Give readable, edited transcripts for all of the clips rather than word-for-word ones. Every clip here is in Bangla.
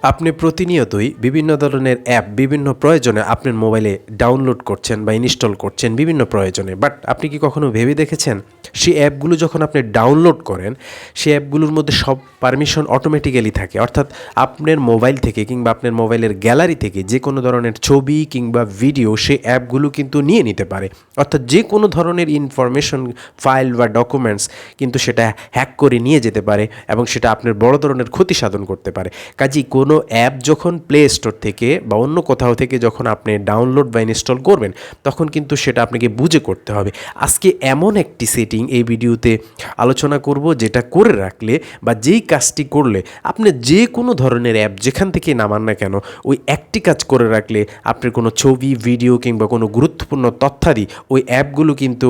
আপনি প্রতিনিয়তই বিভিন্ন ধরনের অ্যাপ বিভিন্ন প্রয়োজনে আপনার মোবাইলে ডাউনলোড করছেন বা ইনস্টল করছেন বিভিন্ন প্রয়োজনে, বাট আপনি কি কখনো ভেবে দেখেছেন সেই অ্যাপগুলো যখন আপনি ডাউনলোড করেন সেই অ্যাপগুলোর মধ্যে সব পারমিশন অটোমেটিক্যালি থাকে, অর্থাৎ আপনার মোবাইল থেকে কিংবা আপনার মোবাইলের গ্যালারি থেকে যে কোনো ধরনের ছবি কিংবা ভিডিও সেই অ্যাপগুলো কিন্তু নিয়ে নিতে পারে, অর্থাৎ যে কোনো ধরনের ইনফরমেশন ফাইল বা ডকুমেন্টস কিন্তু সেটা হ্যাক করে নিয়ে যেতে পারে এবং সেটা আপনার বড় ধরনের ক্ষতি সাধন করতে পারে। কাজেই কোনো অ্যাপ যখন প্লে স্টোর থেকে বা অন্য কোথাও থেকে যখন আপনি ডাউনলোড বা ইনস্টল করবেন তখন কিন্তু সেটা আপনাকে বুঝে করতে হবে। আজকে এমন একটি সেটিং এই ভিডিওতে আলোচনা করব যেটা করে রাখলে বা যেই কাজটি করলে আপনি যে কোনো ধরনের অ্যাপ যেখান থেকে নামান না কেন ওই একটি কাজ করে রাখলে আপনার কোনো ছবি ভিডিও কিংবা কোনো গুরুত্বপূর্ণ তথ্যাদি ওই অ্যাপগুলো কিন্তু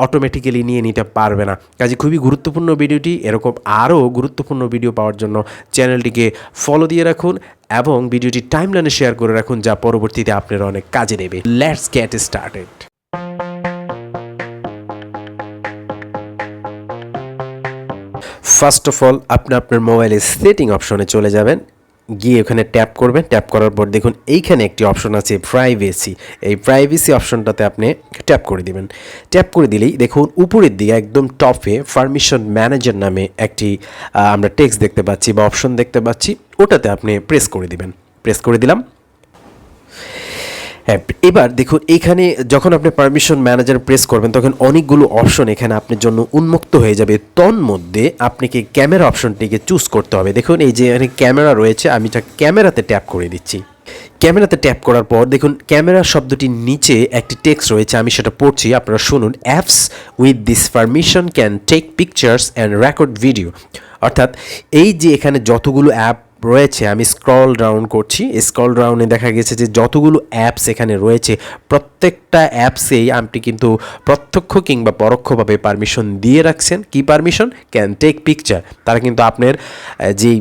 অটোমেটিক্যালি নিয়ে নিতে পারবে না। কাজে খুবই গুরুত্বপূর্ণ ভিডিওটি। এরকম আরও গুরুত্বপূর্ণ ভিডিও পাওয়ার জন্য চ্যানেলটিকে ফলো দিয়ে রাখুন এবং ভিডিওটি টাইমলাইনে শেয়ার করে রাখুন, যা পরবর্তীতে আপনার অনেক কাজে দেবে। Let's get started. First of all আপনি আপনার মোবাইলের সেটিং অপশনে চলে যাবেন, গিয়ে ওখানে ট্যাপ করবেন। ট্যাপ করার পর দেখুন এইখানে একটি অপশন আছে প্রাইভেসি। এই প্রাইভেসি অপশনটাতে আপনি ট্যাপ করে দিবেন। ট্যাপ করে দিলেই দেখুন উপরের দিকে একদম টপে পারমিশন ম্যানেজার নামে একটি আমরা টেক্সট দেখতে পাচ্ছি বা অপশন দেখতে পাচ্ছি, ওটাতে আপনি প্রেস করে দিবেন। প্রেস করে দিলাম। হ্যাঁ, এবার দেখুন এইখানে যখন আপনি পারমিশন ম্যানেজার প্রেস করবেন তখন অনেকগুলো অপশন এখানে আপনার জন্য উন্মুক্ত হয়ে যাবে। তন্মধ্যে আপনাকে ক্যামেরা অপশনটিকে চুজ করতে হবে। দেখুন এই যে এখানে ক্যামেরা রয়েছে, আমি এটা ক্যামেরাতে ট্যাপ করে দিচ্ছি। ক্যামেরাতে ট্যাপ করার পর দেখুন ক্যামেরা শব্দটির নিচে একটি টেক্সট রয়েছে, আমি সেটা পড়ছি, আপনারা শুনুন। Apps with this permission can take pictures and record video. অর্থাৎ এই যে এখানে যতগুলো অ্যাপ রয়েছে, আমি স্ক্রল ডাউন করছি, স্ক্রল ডাউনে দেখা গেছে যে যতগুলো অ্যাপস এখানে রয়েছে প্রত্যেকটা অ্যাপসেই আপনি কিন্তু প্রত্যক্ষ কিংবা পরোক্ষভাবে পারমিশন দিয়ে রাখছেন। কি পারমিশন? Can take picture. তারা কিন্তু আপনার যেই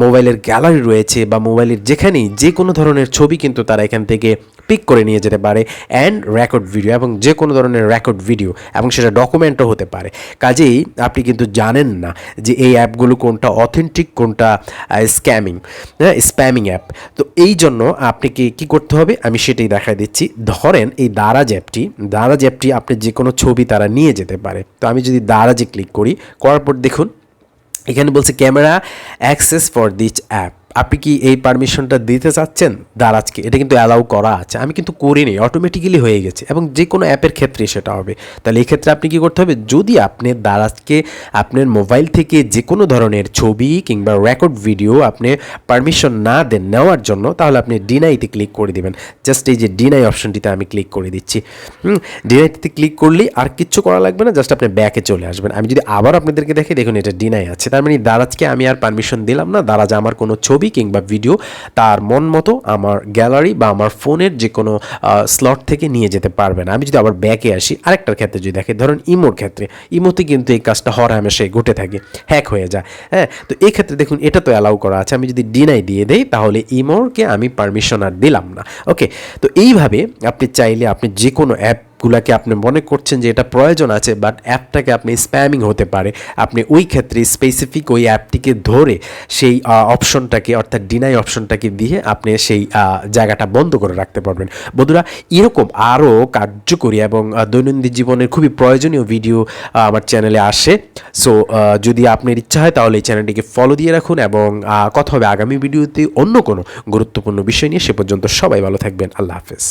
মোবাইলের গ্যালারি রয়েছে বা মোবাইলের যেখানেই যে কোনো ধরনের ছবি কিন্তু তারা এখান থেকে পিক করে নিয়ে যেতে পারে, অ্যান্ড রেকর্ড ভিডিও, এবং যে কোনো ধরনের রেকর্ড ভিডিও, এবং সেটা ডকুমেন্টও হতে পারে। কাজেই আপনি কিন্তু জানেন না যে এই অ্যাপগুলো কোনটা অথেন্টিক কোনটা স্প্যামিং অ্যাপ। তো এই জন্য আপনাকে কী করতে হবে আমি সেটাই দেখা দিচ্ছি। ধরেন এই দারাজ অ্যাপটি আপনি যে কোনো ছবি তারা নিয়ে যেতে পারে। তো আমি যদি দারাজে ক্লিক করার পর দেখুন এখানে বলছে camera access for this app. আপনি কি এই পারমিশনটা দিতে চাচ্ছেন দারাজকে? এটা কিন্তু অ্যালাউ করা আছে, আমি কিন্তু করিনি, অটোমেটিক্যালি হয়ে গেছে, এবং যে কোনো অ্যাপের ক্ষেত্রে সেটা হবে। তাহলে এই ক্ষেত্রে আপনি কী করতে হবে, যদি আপনি দারাজকে আপনার মোবাইল থেকে যে কোনো ধরনের ছবি কিংবা রেকর্ড ভিডিও আপনি পারমিশন না দেন নেওয়ার জন্য, তাহলে আপনি ডিনাইতে ক্লিক করে দেবেন। জাস্ট এই যে ডিনাই অপশনটিতে আমি ক্লিক করে দিচ্ছি। ডিনাইতে ক্লিক করলেই আর কিচ্ছু করা লাগবে না, জাস্ট আপনি ব্যাকে চলে আসবেন। আমি যদি আবার আপনাদেরকে দেখি, দেখুন এটা ডিনাই আছে, তার মানে দারাজকে আমি আর পারমিশন দিলাম না। দারাজ আমার কোনো ছবি কিংবা ভিডিও তার মন মতো আমার গ্যালারি বা আমার ফোনের যে কোনো স্লট থেকে নিয়ে যেতে পারবে না। আমি যদি আবার ব্যাকে আসি আরেকটার ক্ষেত্রে যদি দেখি, ধরুন ইমোর ক্ষেত্রে, ইমোতে কিন্তু এই কাজটা হরহামেশাই ঘটে থাকে, হ্যাক হয়ে যায়। হ্যাঁ, তো এই ক্ষেত্রে দেখুন এটা তো অ্যালাউ করা আছে, আমি যদি ডিনাই দিয়ে দেই তাহলে ইমোরকে আমি পারমিশন আর দিলাম না। ওকে, তো এইভাবে আপনি চাইলে আপনি যে কোনো অ্যাপগুলোকে আপনি মনে করছেন যে এটা প্রয়োজন আছে বাট অ্যাপটাকে আপনি স্প্যামিং হতে পারে, আপনি ওই ক্ষেত্রে স্পেসিফিক ওই অ্যাপটিকে ধরে সেই অপশনটাকে অর্থাৎ ডিনাই অপশনটাকে দিয়ে আপনি সেই জায়গাটা বন্ধ করে রাখতে পারবেন। বন্ধুরা, এরকম আরও কার্যকরী এবং দৈনন্দিন জীবনের খুবই প্রয়োজনীয় ভিডিও আমার চ্যানেলে আসে। সো যদি আপনার ইচ্ছা হয় তাহলে এই চ্যানেলটিকে ফলো দিয়ে রাখুন, এবং কথা হবে আগামী ভিডিওতে অন্য কোনো গুরুত্বপূর্ণ বিষয় নিয়ে। সে পর্যন্ত সবাই ভালো থাকবেন। আল্লাহ হাফেজ।